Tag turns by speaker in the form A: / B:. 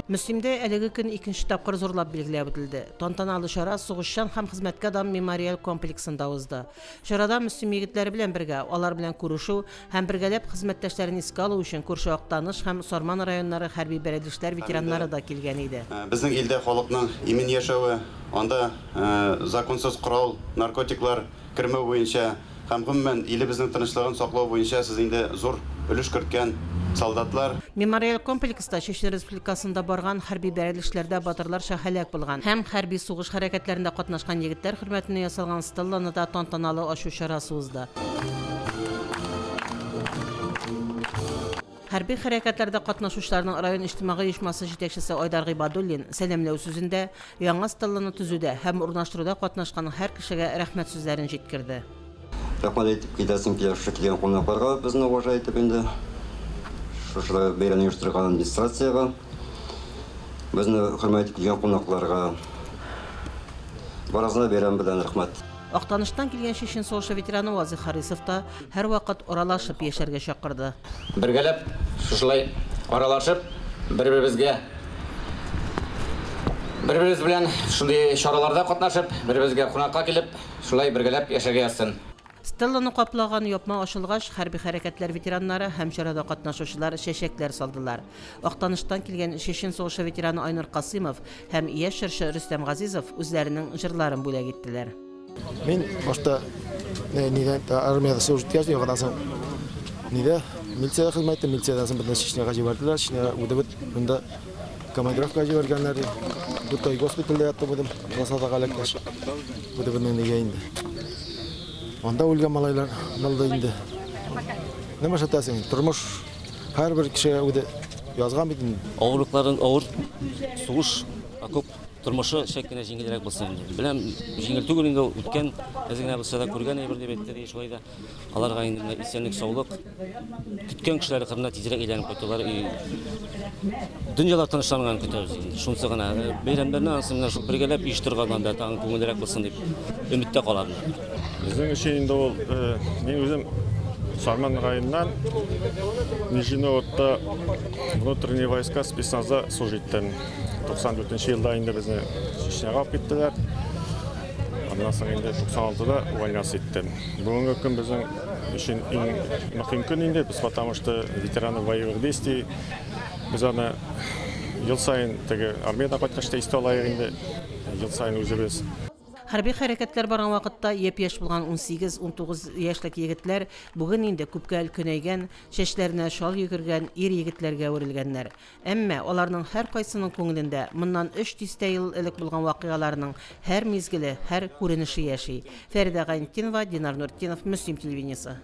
A: Мөслимдә әлеге көн икенче тапкыр зурлап билгеләп үтелде. Тантаналы чара сугышчан һәм хезмәткә адам мемориаль комплексында узды. Чарада мөслим егетләре белән бергә, алар белән күрешү һәм бергәләп хезмәттәшләрен искә алу өчен күрше Актаныш һәм Сарман районнары хәрби бәрелешләр ветераннары да килгән иде.
B: Безнең илдә халыкның имен яшәве, анда законсыз корал, наркотиклар кермәү буенча һәм гомумән илебезнең тынычлыгын саклау буенча сез инде зур өлеш керткән солдатлар.
A: Мемориаль комплекста Чечен Республикасында барган хәрби бәрелешләрдә батырлар һәлак булган һәм хәрби сугыш хәрәкәтләрендә катнашкан егетләр хөрмәтенә ясалган стелланы да тантаналы ачу чарасы узды. Хәрби хәрәкәтләрдә катнашучыларның район иҗтимагый оешмасы җитәкчесе Айдар Гыйбадуллин сәламләү сүзендә яңа стелланы төзүдә һәм урнаштыруда катнашкан һәр кешегә рәхмәт сүзләрен җиткерде.
C: Рәхмәт әйтеп китәсем килгән кунакларга, безне уважай итеп инде шушы бәйрәмне оештырган администрацияга, безне хөрмәт итеп килгән кунакларга барысына бәйрәм белән рәхмәт.
A: Актаныштан килгән Чечен сугышы ветераны Вазыйх Харисов та һәрвакыт аралашып яшәргә чакырды.
D: Бергәләп шушылай аралашып, бер-беребезгә бер-беребез белән шундый чараларда катнашып, бер-беребезгә кунакка килеп, шулай бергәләп яшәргә язсын.
A: Стелланы каплаган япма ачылгач, хәрби хәрәкәтләр ветераннары һәм чарада катнашучылар чәчәкләр салдылар. Актаныштан килгән Чечен сугышы ветераны Айнур Касыймов һәм яшь җырчы Рөстәм Газизов үзләренең җырларын бүләк иттеләр.
E: Мин башта армияда служить яшь ягадан соң милиция хезмәте, милициядән соң безне Чечняга җибәрделәр. Чечняга үдебез, монда командировкага җибәргәннәр. Бу госпитальдә яттым идем, Красноярга эләккәч. Үдебезнең нигә инде. Анда үлгән малайлар булды инде. Нәмә шәтәсең, тормыш һәрбер кешегә үде язган бит.
F: Авырлыкларын авыр сугыш, окоп тормышы шәккенә җиңелрәк булсын. Беләм, җиңел түгел инде үткән, әзгенә булса да күргән әйбер дип әйтте, шулай да аларга инде исәнлек, саулык, көткән кешеләр кырына тизрәк әйләнеп кайтулар. Дөньяда тынычланган көтәбез инде. Шунысы гына бәйрәмнәрне ансымнан шул бергәләп оештырганнан да таң күңелрәк булсын дип өметтә калабыз.
G: Безнең өчен инде ул, мин үзем Сарман районыннан Нижиневодта внутренние войска спецназда служить иттем. 94 елда инде безне Чечняга алып киттеләр. Аннан соң инде 96да увольняться иттем. Бүгенге көн безнең өчен иң мөһим көн инде, потому что ветераны боевых действий. Без аны ел сайын теге армияда кайткачта истә алайык инде. Ел сайын үзебез.
A: Хәрби хәрәкәтләр барган вакытта япь-яшь булган 18-19 яшьлек егетләр бүген инде күпкә өлкәнәйгән, чәчләренә шал йөгергән ир егетләргә үрелгәннәр. Әмма аларның һәр кайсының күңелендә моннан 300 ел элек булган вакыйгаларның һәр мизгеле, һәр күренеше яши. Фәридә Гайнетдинова, Динар Нуртдинов, Мөслим телевидениесе.